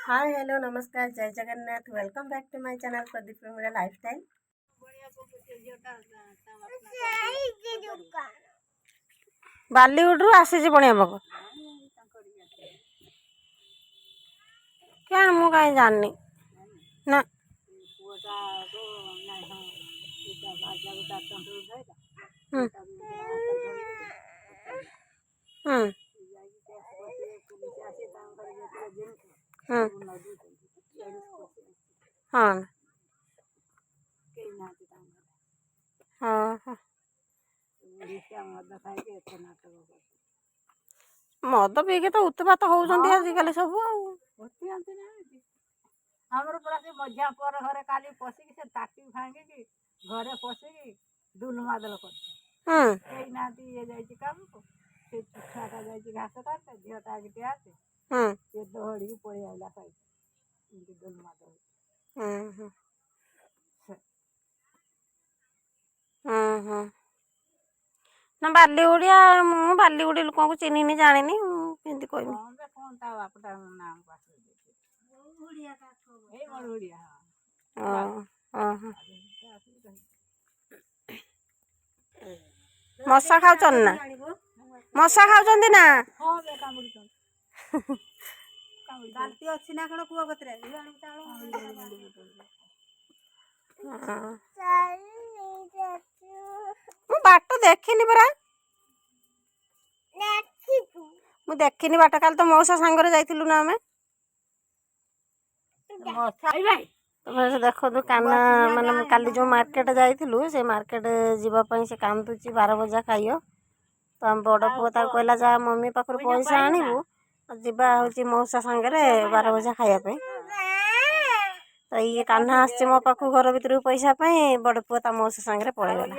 हाय hello नमस्कार जय Jagannath welcome back to my channel Pradeep मेरा लाइफस्टाइल। बालीवुड रु आसी बणिया बाबू क्या मु कहीं जाननी ना हाँ हाँ हाँ मद पीके तो उत्पात होउछंती आजिकल सब हमर पूरा से मजा पर घरे काली पसिकी से ताकी भांगी घरे पसिकी दुल मादल कर केई नाती ये जाई काम को से छाटा जाई घास काटे झियोटा गिटे आसे से दौड़ी पड़ी आइला खाई इनके दुल मादल ना बालीवुडिया मु बालीवुडी लोक को चिन्हिनी जानिनी केंती कहबी कौन ता बापटा नाम पास ओडिया का ए मोर ओडिया मशा खाउछन ना मशा खाउछंती ना हां बे कामुडी गालती अछि ना कण कुआ कतरे मु बाट देखिनी परा मु देखिनी बाट काल तो मौसा सांगरे जाइथिलु ना हमें तो देखो काना माने काली जो मार्केट जाइथिलु से मार्केट जीवा पई से कांदुची 12 बजा खाइयो तो हम बड़ पुओ ता कहला जा मम्मी पाखर पैसा आनिबु जीवा होची मौसा सांगरे 12 बजा खाइया पे तो ये कान्हा आछे मो पाखु घर भीतर पैसा पाई बड़ पुओ ता मौसा सांगरे पळे गेला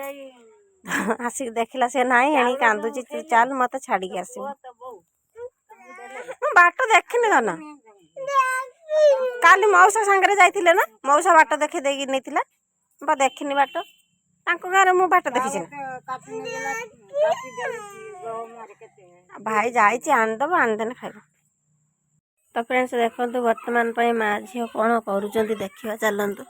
आसिक देखिला से नाही एणी कांदुची तू चल मते छाडी के आसी बाट देखिनी ना काली मौसा सांगरे जाइथिले ना मौसा बाट देखे देगी नेतिला बा देखिनी बाट तांको गारे मु बाट देखिछि भाई जाइछि आंदब आंदने खाइबो तो फ्रेंड्स देखंतु वर्तमान पई मा झियो कोन करूचंती देखिबा चलंतु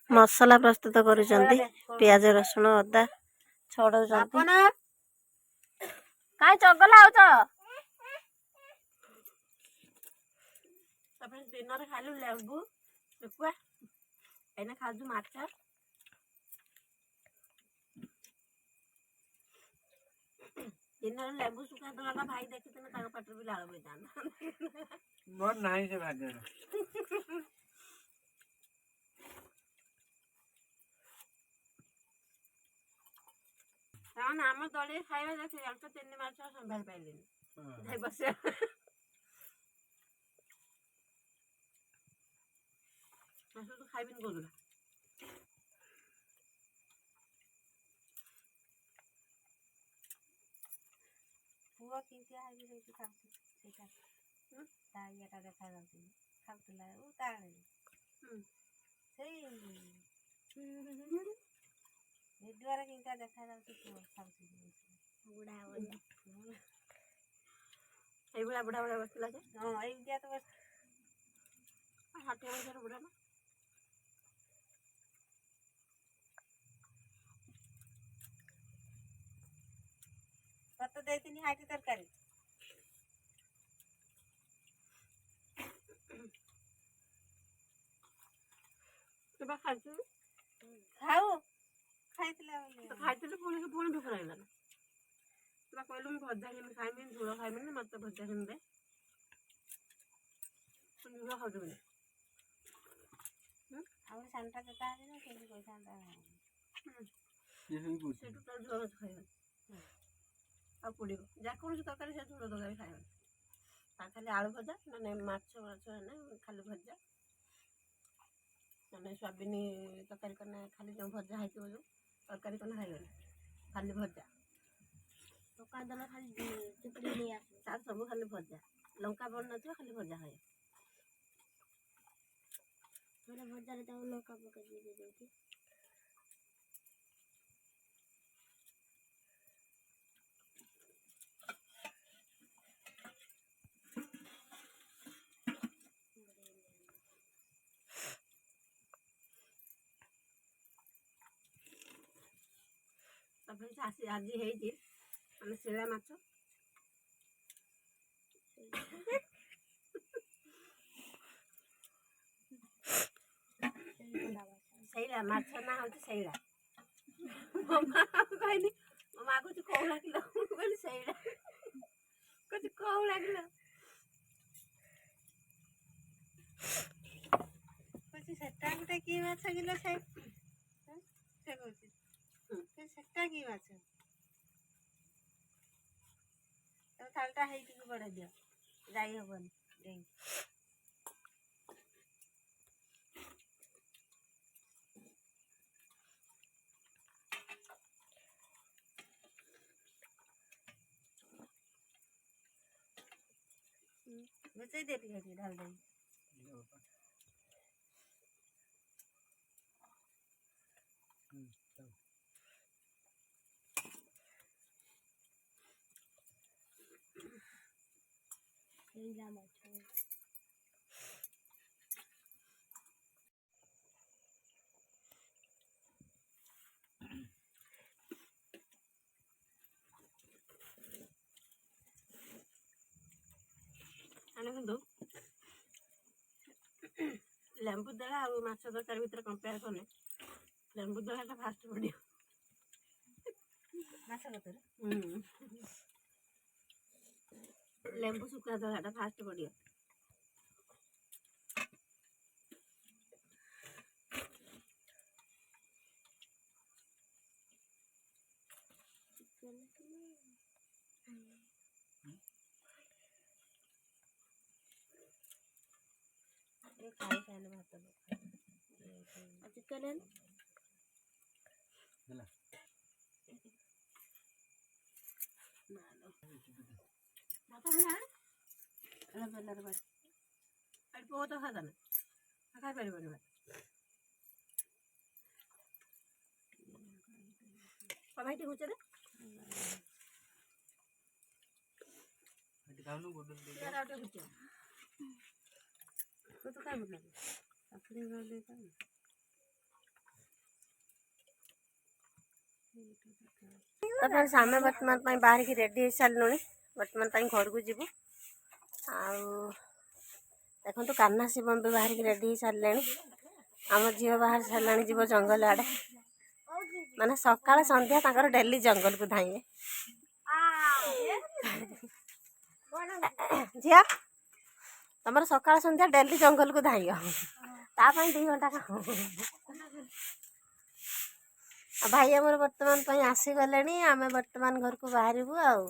मसाला प्रस्तुत करूचंती प्याज रसुण अदा छडौचंती काय चगला आउछ तपे दिन रे खालु लेबू एकुआ एने खाजु माछा दिन रे लेबू सुखा दला भाई देखितने ताको पटर भी लाल होई जान मोर नाही से भागे तान हम दळे खाइबा देखि अलका तेनी माछ संभाल पाइलेनी भाई बसे असु तो खाइबिन गोदला पुआ किंतिया आइ रे खाती सेटा ताइयाटा देखा जाउछि खाउतला उ ताळे सेई वीडियो रे किंतिया देखा जाउछि पुआ खाउछि बुढ़ा बन ए बुढ़ा बुढ़ा बुढ़ा बसला जे हां ए बिया तो बस हाथे में बुढ़ा ना कत देतिनी हाटी तरकारी तबा खाजु खाओ खाइतला तो खाइतले पुणी भूख लागला तबा कहलु म भजा के खाइमे झोଳ खाइमे मत भजा के दे झोଳ खाजु हम सांता के ताजे ना केली कोई सांता ये हम पूछ से तो झोଳ खाइबे आ पुड़ी जा कोन तरकारी से झोଳ तरकारी खाइबे ता खाली आलू भजा माने माछ माछ ना खाली भजा माने स्वाबिनी तरकारी करना खाली जो भजा है जो तरकारी करना है खाली भजा तो कादला खाली चिपड़ी ले आसे तार सब खाली भजा लंका बन नथियो खाली भजा है माने भजा रे तो लंका पका दे देती ତାପରେ ଆଜି ହେଇଛି ଆମେ ଶିଳା ମାଛ ସେଇଟା ମାଛ ନା ହଉଛି ସେଇଟା। ମୋ ମା କହିଲି ମୋ ମା କହୁଛି କଉଳା କିଲୋ ମୁଁ କହିଲି ସେଇଟା କହୁଛି କଉଳା କିଲୋ କହୁଛି ସେଟା ଗୋଟେ କି ମାଛ କିଲୋ ସେ କହୁଛି ସେଟା କି ମାଛ ଥାଳିଟା ହେଇକି ବଢେଇ ଦିଅ ଯାଇ ହବନି। बचाई दे ଟିକେ ढाल दे କିନ୍ତୁ ଲେମ୍ବୁ ଦଳା ଆଉ ମାଛ ତରକାରୀ ଭିତରେ କମ୍ପେୟାର କଲେ ଲେମ୍ବୁ ଦଳାଟା ଫାଷ୍ଟ ପଡ଼ିବ ମାଛ କତରେ ଲେମ୍ବୁ ଶୁଖୁଆ ଦଳାଟା ଫାଷ୍ଟ ପଡ଼ିବ। ଖାଇ ଖାଇଲେ ଭାତ ଚିକେନ ବହୁତ ଖାଇଦେଲେ ଖାଇପାରିବନି ଭାଇ ଟିକେ ଘୁଚରେ ତାପରେ ଆମେ ବର୍ତ୍ତମାନ ପାଇଁ ବାହାରିକି ରେଡ଼ି ହେଇସାରିଲୁଣି। ବର୍ତ୍ତମାନ ପାଇଁ ଘରକୁ ଯିବୁ। ଆଉ ଦେଖନ୍ତୁ କାହ୍ନା ଶିବମ୍ ବି ବାହାରିକି ରେଡ଼ି ହେଇସାରିଲେଣି। ଆମ ଝିଅ ବାହାରି ସାରିଲାଣି ଯିବ ଜଙ୍ଗଲ ଆଡ଼େ। ମାନେ ସକାଳ ସନ୍ଧ୍ୟା ତାଙ୍କର ଡେଲି ଜଙ୍ଗଲକୁ ଧାଇଁବେ। ଝିଅ ତମର ସକାଳ ସନ୍ଧ୍ୟା ଡେଲି ଜଙ୍ଗଲକୁ ଧାଇଁବ ତା ପାଇଁ 2 ଘଣ୍ଟା କାମ। ଆଉ ଭାଇ ଆମର ବର୍ତ୍ତମାନ ପାଇଁ ଆସିଗଲେଣି। ଆମେ ବର୍ତ୍ତମାନ ଘରକୁ ବାହାରିବୁ ଆଉ।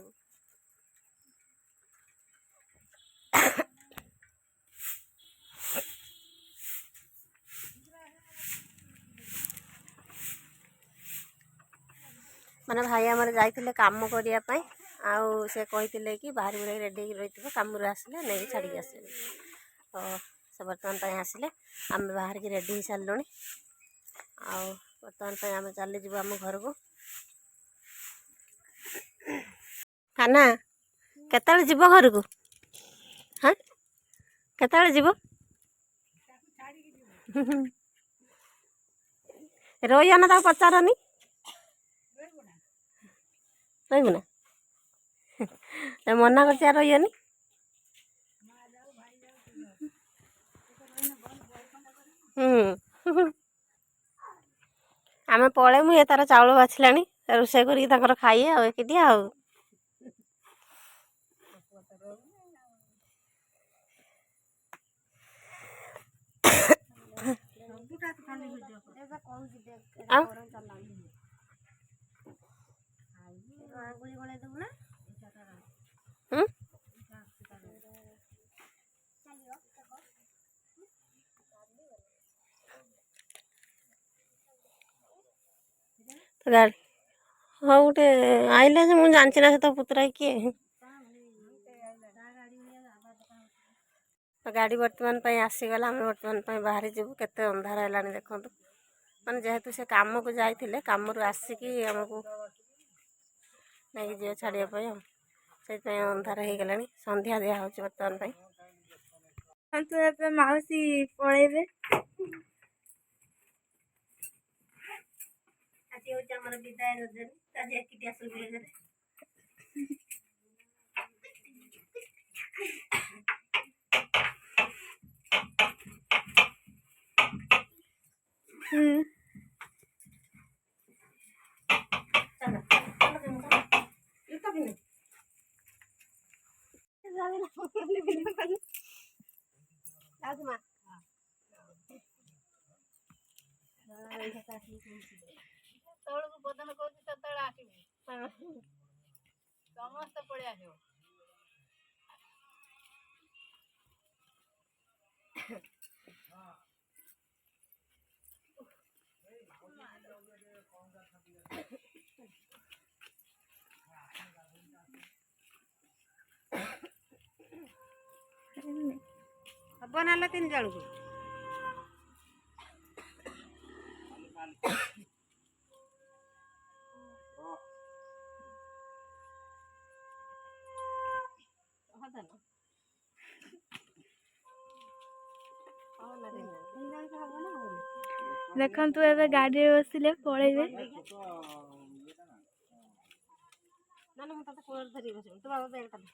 ମାନେ ଭାଇ ଆମର ଯାଇଥିଲେ କାମ କରିବା ପାଇଁ। ଆଉ ସେ କହିଥିଲେ କି ବାହାରି ବୁହାରି ରେଡ଼ି ହେଇକି ରହିଥିବ କାମରୁ ଆସିଲେ ନେଇକି ଛାଡ଼ିକି ଆସିବେ। ତ ସେ ବର୍ତ୍ତମାନ ପାଇଁ ଆସିଲେ ଆମେ ବାହାରିକି ରେଡ଼ି ହେଇସାରିଲୁଣି। ଆଉ ବର୍ତ୍ତମାନ ପାଇଁ ଆମେ ଚାଲିଯିବୁ ଆମ ଘରକୁ। କାହ୍ନା କେତେବେଳେ ଯିବ ଘରକୁ? ହଁ କେତେବେଳେ ଯିବ? ରହିବ ନା ତାକୁ ପଚାରନି? ରହିବୁ ନା? ମନା କରୁଛି ଆଉ ରହିବନି? ଆମେ ପଳେଇମୁ। ଏ ତାର ଚାଉଳ ବାଛିଲାଣି ରୋଷେଇ କରିକି ତାଙ୍କର ଖାଇଏ ଆଉ ଏକିଟିଆ ଆଉ। ଗାଡ଼ି ହଉ ଗୋଟେ ଆଇଲା ଯେ ମୁଁ ଜାଣିଛି ନା ସେ ତ ପୁତୁରା କିଏ। ଗାଡ଼ି ବର୍ତ୍ତମାନ ପାଇଁ ଆସିଗଲା। ଆମେ ବର୍ତ୍ତମାନ ପାଇଁ ବାହାରି ଯିବୁ। କେତେ ଅନ୍ଧାର ହେଲାଣି ଦେଖନ୍ତୁ। ମାନେ ଯେହେତୁ ସେ କାମକୁ ଯାଇଥିଲେ କାମରୁ ଆସିକି ଆମକୁ ନେଇକି ଯିବେ ଛାଡ଼ିବା ପାଇଁ ଆଉ। ସେଇଥିପାଇଁ ଅନ୍ଧାର ହେଇଗଲାଣି। ସନ୍ଧ୍ୟା ଦିଆହେଉଛି ବର୍ତ୍ତମାନ ପାଇଁ। ଏବେ ମାଉସୀ ପଳେଇବେ। ଏଠି ହେଉଛି ଆମର ବିଦାୟ ଯୋଜନା ଆଜି ଏକିଟିଆ ଶୋଇଥିଲେ ଘରେ। ସେତେବେଳକୁ ବଦନ କହୁଛି ସେତେବେଳେ ଆସିବୁ ସମସ୍ତେ ପଳେଇ ଆସିବ। ହବ ନହେଲେ 3 ଜଣକୁ। ଦେଖନ୍ତୁ ଏବେ ଗାଡ଼ିରେ ବସିଲେ ପଳେଇବେ। ନା ମୁଁ ତତେ କୋଳରେ ଧରିକି ବସିବି ତୁ ବାବା ବ୍ୟାଗଟା ଦେ।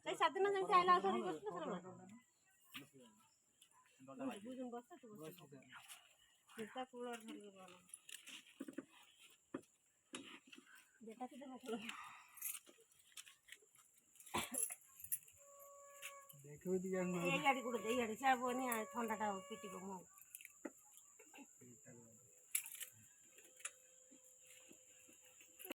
ସେଇ ସାଦିନ ଯେମିତି ଆଇଲା ଧରିକି ବସିଲେ ଏଇ ଗାଡ଼ି ଗୋଟେ ଦେଇ ଗାଡ଼ି ସେ ଥଣ୍ଡାଟା ପିଟିବ ମୁଁ